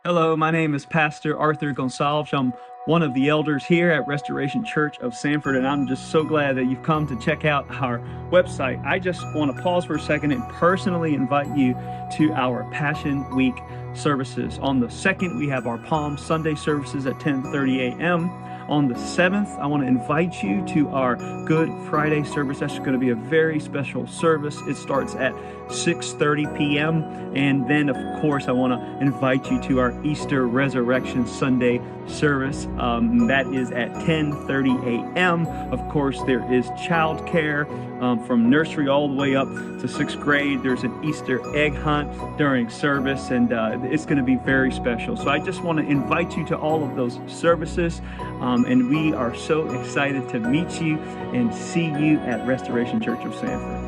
Hello, my name is Pastor Arthur Gonçalves. I'm one of the elders here at Restoration Church of Sanford, and I'm just so glad that you've come to check out our website. I just want to pause for a second and personally invite you to our Passion Week services. On the 2nd, we have our Palm Sunday services at 10:30 a.m. On the 7th, I want to invite you to our Good Friday service. That's going to be a very special service. It starts at 6:30 p.m. And then, of course, I want to invite you to our Easter Resurrection Sunday service. That is at 10:30 a.m. Of course, there is childcare from nursery all the way up to 6th grade. There's an Easter egg hunt during service, and it's going to be very special. So I just want to invite you to all of those services. And we are so excited to meet you and see you at Restoration Church of Sanford.